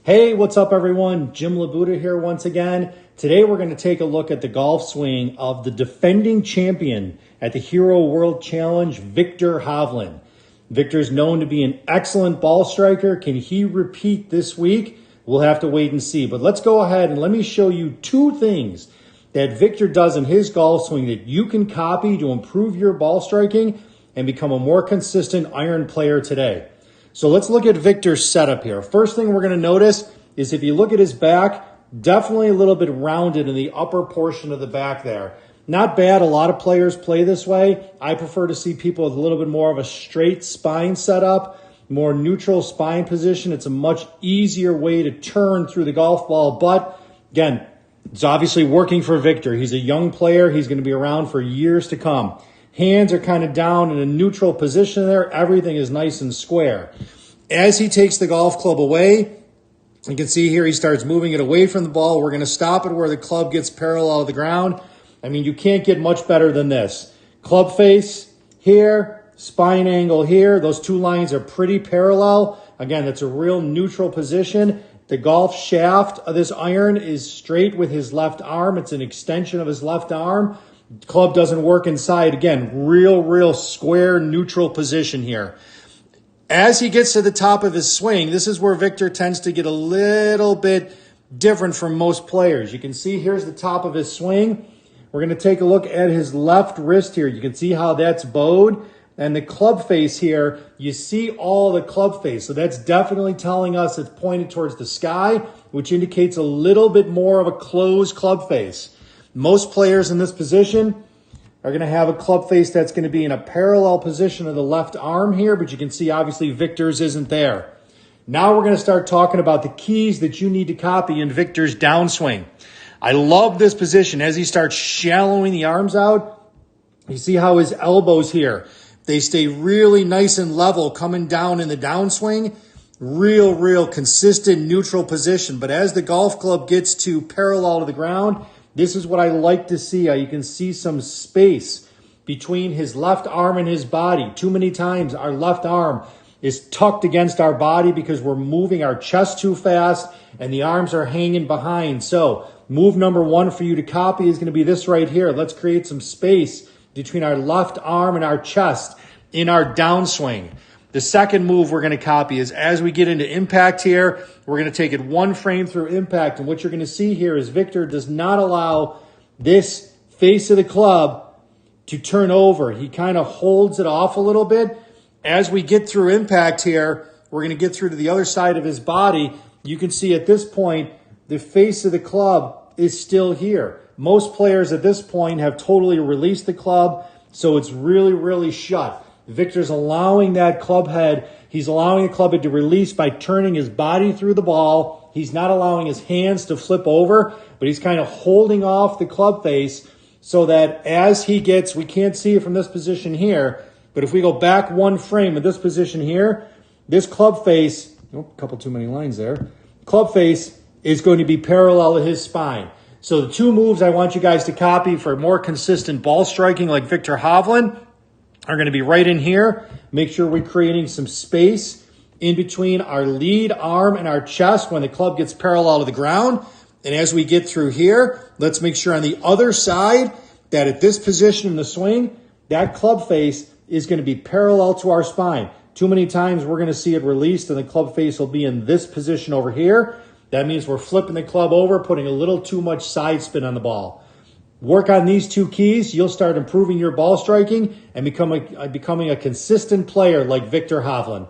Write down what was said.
Hey, what's up everyone? Jim LaBuda here once again. Today we're going to take a look at the golf swing of the defending champion at the Hero World Challenge, Viktor Hovland. Viktor's known to be an excellent ball striker. Can he repeat this week? We'll have to wait and see. But let's go ahead and let me show you two things that Viktor does in his golf swing that you can copy to improve your ball striking and become a more consistent iron player today. So let's look at Viktor's setup here. First thing we're going to notice is if you look at his back, definitely a little bit rounded in the upper portion of the back there. Not bad. A lot of players play this way. I prefer to see people with a little bit more of a straight spine setup, more neutral spine position. It's a much easier way to turn through the golf ball. But again, it's obviously working for Viktor. He's a young player. He's going to be around for years to come. Hands are kind of down in a neutral position there. Everything is nice and square. As he takes the golf club away, you can see here he starts moving it away from the ball. We're going to stop it where the club gets parallel to the ground. I mean, you can't get much better than this. Club face here, spine angle here. Those two lines are pretty parallel. Again, it's a real neutral position. The golf shaft of this iron is straight with his left arm. It's an extension of his left arm. Club doesn't work inside. Again, real square neutral position here. As he gets to the top of his swing, this is where Viktor tends to get a little bit different from most players. You can see here's the top of his swing. We're going to take a look at his left wrist here. You can see how that's bowed. And the club face here, you see all the club face. So that's definitely telling us it's pointed towards the sky, which indicates a little bit more of a closed club face. Most players in this position are going to have a club face that's going to be in a parallel position of the left arm here, but you can see obviously Viktor's isn't there. Now we're going to start talking about the keys that you need to copy in Viktor's downswing. I love this position as he starts shallowing the arms out. You see how his elbows here, they stay really nice and level coming down in the downswing. Real consistent neutral position. But as the golf club gets to parallel to the ground, this is what I like to see. You can see some space between his left arm and his body. Too many times our left arm is tucked against our body because we're moving our chest too fast and the arms are hanging behind. So move number one for you to copy is going to be this right here. Let's create some space between our left arm and our chest in our downswing. The second move we're going to copy is as we get into impact here, we're going to take it one frame through impact. And what you're going to see here is Viktor does not allow this face of the club to turn over. He kind of holds it off a little bit. As we get through impact here, we're going to get through to the other side of his body. You can see at this point, the face of the club is still here. Most players at this point have totally released the club, so it's really shut. Viktor's allowing that club head, he's allowing the club head to release by turning his body through the ball. He's not allowing his hands to flip over, but he's kind of holding off the club face so that as he gets, we can't see it from this position here, but if we go back one frame at this position here, this club face, a couple too many lines there, club face is going to be parallel to his spine. So the two moves I want you guys to copy for more consistent ball striking like Viktor Hovland are going to be right in here. Make sure we're creating some space in between our lead arm and our chest when the club gets parallel to the ground. And as we get through here, let's make sure on the other side that at this position in the swing, that club face is going to be parallel to our spine. Too many times we're going to see it released and the club face will be in this position over here. That means we're flipping the club over, putting a little too much side spin on the ball. Work on these two keys, you'll start improving your ball striking and becoming a consistent player like Viktor Hovland.